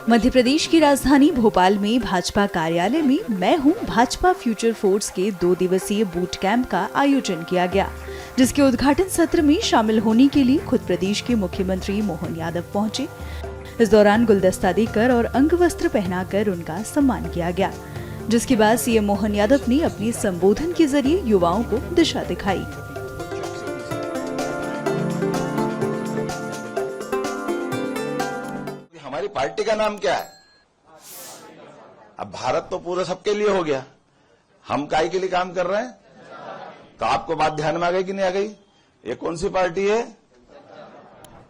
मध्य प्रदेश की राजधानी भोपाल में भाजपा कार्यालय में मैं हूं भाजपा फ्यूचर फोर्स के 2 दिवसीय बूट कैंप का आयोजन किया गया, जिसके उद्घाटन सत्र में शामिल होने के लिए खुद प्रदेश के मुख्यमंत्री मोहन यादव पहुंचे। इस दौरान गुलदस्ता देकर और अंगवस्त्र पहनाकर उनका सम्मान किया गया, जिसके बाद सीएम मोहन यादव ने अपने संबोधन के जरिए युवाओं को दिशा दिखाई। हमारी पार्टी का नाम क्या है? अब भारत तो पूरा सबके लिए हो गया, हम काय के लिए काम कर रहे हैं? तो आपको बात ध्यान में आ गई कि नहीं आ गई? ये कौन सी पार्टी है?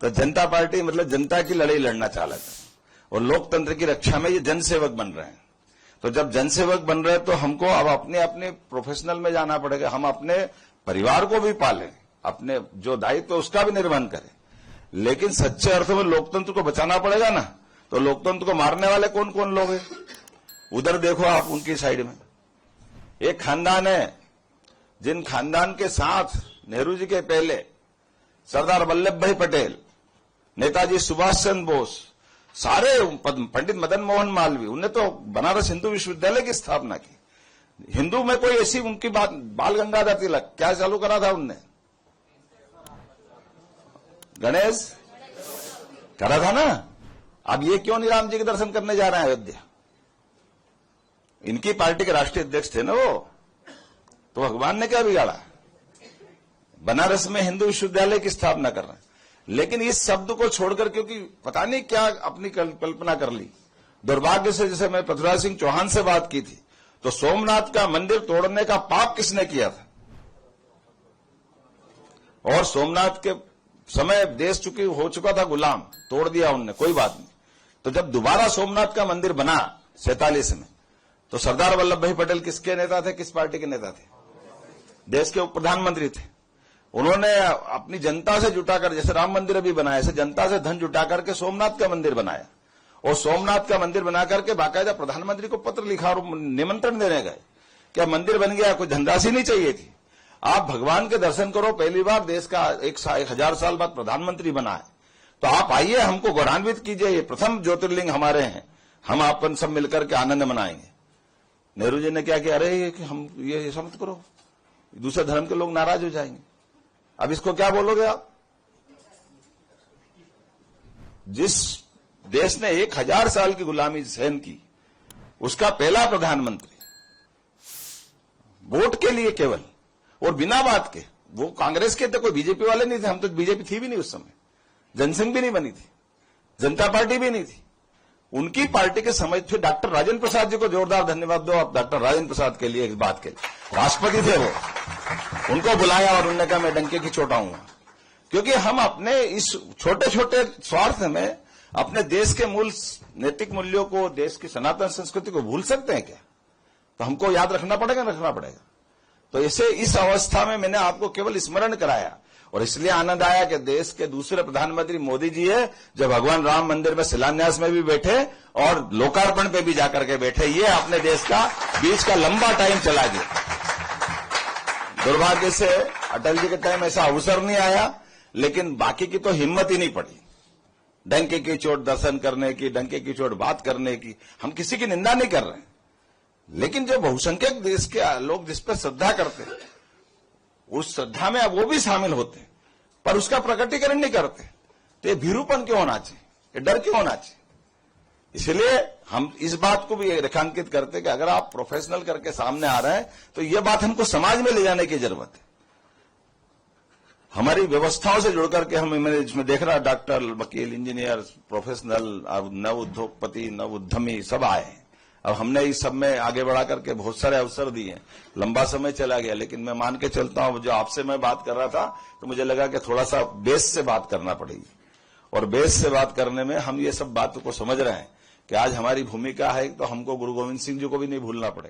तो जनता पार्टी मतलब जनता की लड़ाई लड़ना चाहता है और लोकतंत्र की रक्षा में ये जनसेवक बन रहे हैं। तो जब जनसेवक बन रहे हैं तो हमको अब अपने अपने प्रोफेशनल में जाना पड़ेगा। हम अपने परिवार को भी पालें, अपने जो दायित्व है उसका भी निर्वहन करें, लेकिन सच्चे अर्थों में लोकतंत्र को बचाना पड़ेगा ना। तो लोकतंत्र को मारने वाले कौन कौन लोग हैं? उधर देखो आप, उनकी साइड में एक खानदान है, जिन खानदान के साथ नेहरू जी के पहले सरदार वल्लभ भाई पटेल, नेताजी सुभाष चंद्र बोस, सारे पंडित मदन मोहन मालवीय, उन्हें तो बनारस हिंदू विश्वविद्यालय की स्थापना की। हिंदू में कोई ऐसी उनकी बात, बाल गंगाधर तिलक क्या चालू करा था उनने? गणेश करा था ना। अब ये क्यों नहीं राम जी के दर्शन करने जा रहे हैं अयोध्या? इनकी पार्टी के राष्ट्रीय अध्यक्ष थे ना वो, तो भगवान ने क्या बिगाड़ा? बनारस में हिंदू विश्वविद्यालय की स्थापना कर रहे हैं। लेकिन इस शब्द को छोड़कर, क्योंकि पता नहीं क्या अपनी कल्पना कर ली, दुर्भाग्य से, जैसे मैं पृथ्वीराज सिंह चौहान से बात की थी, तो सोमनाथ का मंदिर तोड़ने का पाप किसने किया था? और सोमनाथ के समय देश हो चुका था गुलाम, तोड़ दिया उनने, कोई बात नहीं। तो जब दोबारा सोमनाथ का मंदिर बना 47 में, तो सरदार वल्लभ भाई पटेल किसके नेता थे? किस पार्टी के नेता थे? देश के उप प्रधानमंत्री थे। उन्होंने अपनी जनता से जुटाकर, जैसे राम मंदिर अभी बनाया, ऐसे जनता से धन जुटा करके सोमनाथ का मंदिर बनाया, और सोमनाथ का मंदिर बना करके बाकायदा प्रधानमंत्री को पत्र लिखा और निमंत्रण देने गए। क्या मंदिर बन गया? कोई धनराशि नहीं चाहिए थी। आप भगवान के दर्शन करो, पहली बार देश का 1000 साल बाद प्रधानमंत्री बना है, तो आप आइए, हमको गौरवान्वित कीजिए। ये प्रथम ज्योतिर्लिंग हमारे हैं, हम अपन सब मिलकर के आनंद मनाएंगे। नेहरू जी ने क्या किया? अरे कि हम ये समझ करो, दूसरे धर्म के लोग नाराज हो जाएंगे। अब इसको क्या बोलोगे आप? जिस देश ने 1000 साल की गुलामी सहन की, उसका पहला प्रधानमंत्री वोट के लिए केवल, और बिना बात के, वो कांग्रेस के थे, कोई बीजेपी वाले नहीं थे। हम तो बीजेपी थी भी नहीं उस समय, जनसंघ भी नहीं बनी थी, जनता पार्टी भी नहीं थी। उनकी पार्टी के समय थे। डॉक्टर राजेंद्र प्रसाद जी को जोरदार धन्यवाद दो आप, डॉक्टर राजेंद्र प्रसाद के लिए, इस बात के लिए। राष्ट्रपति थे वो, उनको बुलाया और उन्होंने कहा मैं डंके की चोट आऊंगा। क्योंकि हम अपने इस छोटे छोटे स्वार्थ में अपने देश के मूल नैतिक मूल्यों को, देश की सनातन संस्कृति को भूल सकते हैं क्या? तो हमको याद रखना पड़ेगा। तो ऐसे इस अवस्था में मैंने आपको केवल स्मरण कराया, और इसलिए आनंद आया कि देश के दूसरे प्रधानमंत्री मोदी जी है, जो भगवान राम मंदिर में शिलान्यास में भी बैठे और लोकार्पण पे भी जाकर के बैठे। ये अपने देश का बीच का लंबा टाइम चला गया। दुर्भाग्य से अटल जी के टाइम ऐसा अवसर नहीं आया, लेकिन बाकी की तो हिम्मत ही नहीं पड़ी डंके की चोट दर्शन करने की, डंके की चोट बात करने की। हम किसी की निंदा नहीं कर रहे हैं, लेकिन जो बहुसंख्यक देश के लोग जिस पर श्रद्धा करते हैं, उस श्रद्धा में वो भी शामिल होते हैं, पर उसका प्रकटीकरण नहीं करते। तो ये भीरूपन क्यों होना चाहिए? ये डर क्यों होना चाहिए? इसलिए हम इस बात को भी रेखांकित करते कि अगर आप प्रोफेशनल करके सामने आ रहे हैं, तो ये बात हमको समाज में ले जाने की जरूरत है। हमारी व्यवस्थाओं से जुड़ करके मैंने इसमें देख रहा, डॉक्टर, वकील, इंजीनियर, प्रोफेशनल, नव उद्योगपति, नव उद्यमी सब आए हैं। अब हमने इस सब में आगे बढ़ा करके बहुत सारे अवसर दिए। लंबा समय चला गया, लेकिन मैं मान के चलता हूं, जो आपसे मैं बात कर रहा था, तो मुझे लगा कि थोड़ा सा बेस से बात करना पड़ेगी। और बेस से बात करने में हम ये सब बातों को समझ रहे हैं कि आज हमारी भूमिका है, तो हमको गुरु गोविंद सिंह जी को भी नहीं भूलना पड़ेगा।